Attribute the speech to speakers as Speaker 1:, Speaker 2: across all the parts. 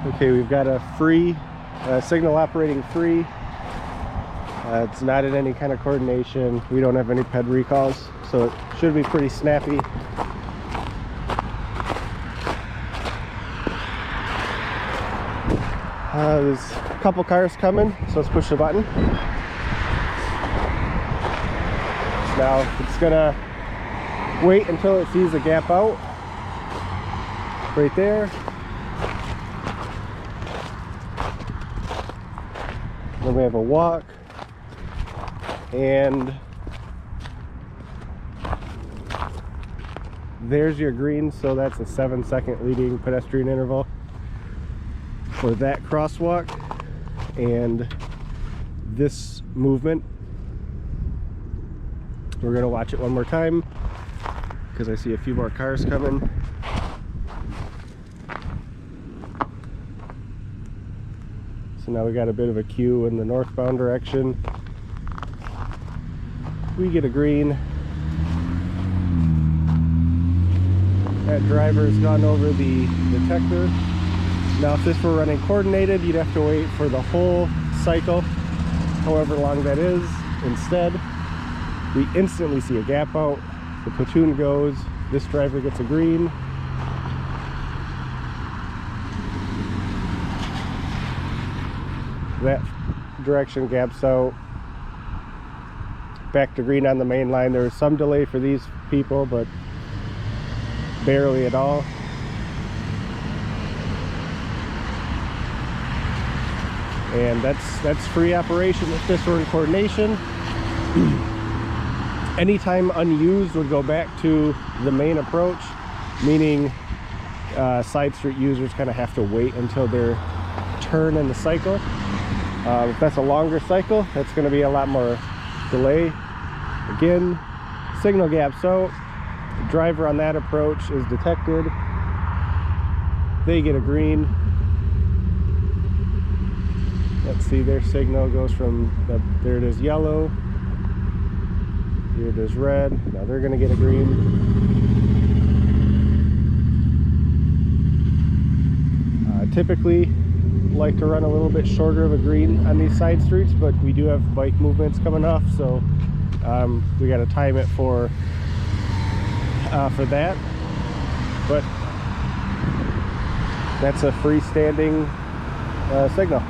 Speaker 1: Okay, we've got a free signal operating free. It's not in any kind of coordination. We don't have any ped recalls, so it should be pretty snappy. There's a couple cars coming, so let's push the button. Now it's gonna wait until it sees a gap out right there. Then we have a walk, and there's your green, so that's a 7-second leading pedestrian interval for that crosswalk. And this movement, we're going to watch it one more time because I see a few more cars coming. So now we got a bit of a queue in the northbound direction. We get a green. That driver has gone over the detector. Now if this were running coordinated, you'd have to wait for the whole cycle, however long that is. Instead, we instantly see a gap out. The platoon goes, this driver gets a green. That direction gaps out, back to green on the main line. There was some delay for these people, but barely at all. And that's free operation. If this were in coordination, anytime unused would go back to the main approach, meaning side street users kind of have to wait until their turn in the cycle. If that's a longer cycle, that's going to be a lot more delay. Again, signal gaps out. The driver on that approach is detected. They get a green. Let's see, their signal goes from, there it is yellow. Here it is red. Now they're going to get a green. Typically like to run a little bit shorter of a green on these side streets, but we do have bike movements coming off, so we got to time it for that. But that's a freestanding signal.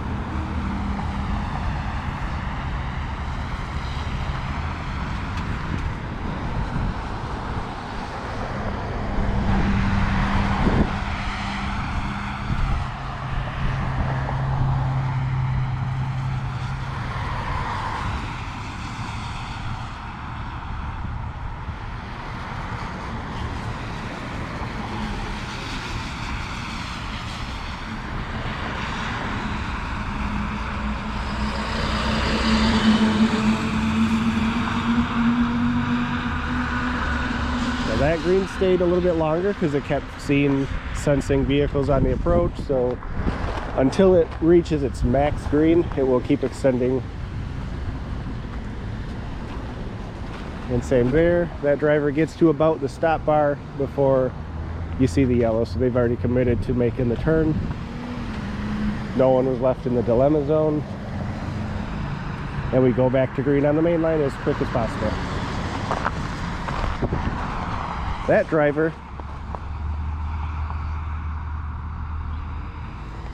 Speaker 1: That green stayed a little bit longer because it kept sensing vehicles on the approach, so until it reaches its max green, it will keep extending. And same there, that driver gets to about the stop bar before you see the yellow, so they've already committed to making the turn. No one was left in the dilemma zone, and we go back to green on the main line as quick as possible. That driver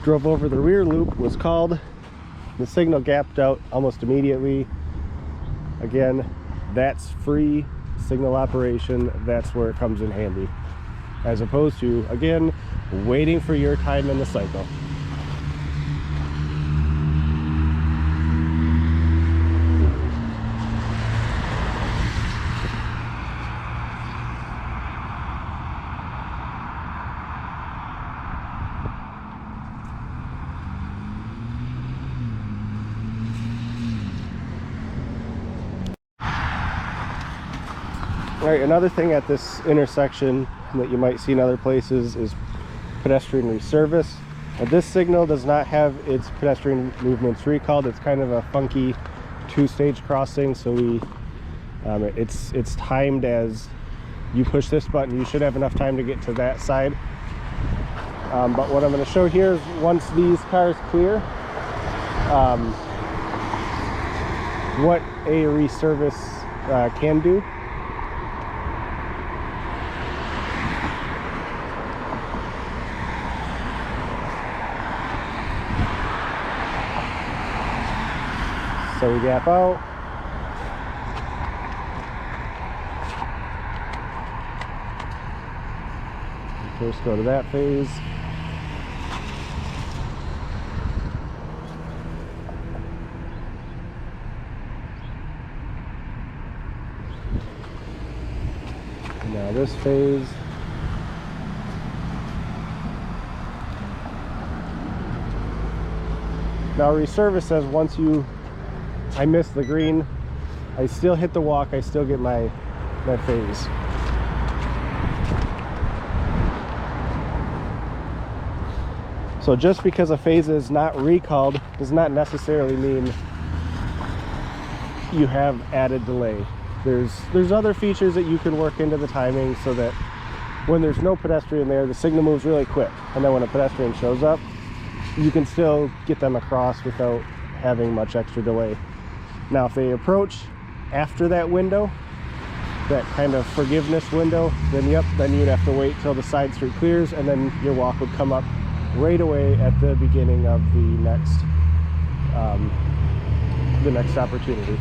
Speaker 1: drove over the rear loop, was called, the signal gapped out almost immediately. Again, that's free signal operation. That's where it comes in handy, as opposed to, again, waiting for your time in the cycle. Alright, another thing at this intersection that you might see in other places is pedestrian reservice. This signal does not have its pedestrian movements recalled. It's kind of a funky two-stage crossing, so it's timed as you push this button. You should have enough time to get to that side. But what I'm going to show here is once these cars clear, what a reservice can do. So we gap out. First go to that phase. Now this phase. Now reservice says once I miss the green, I still hit the walk, I still get my phase. So just because a phase is not recalled does not necessarily mean you have added delay. There's other features that you can work into the timing so that when there's no pedestrian there, the signal moves really quick. And then when a pedestrian shows up, you can still get them across without having much extra delay. Now, if they approach after that window, that kind of forgiveness window, then you'd have to wait till the side street clears, and then your walk would come up right away at the beginning of the next opportunity.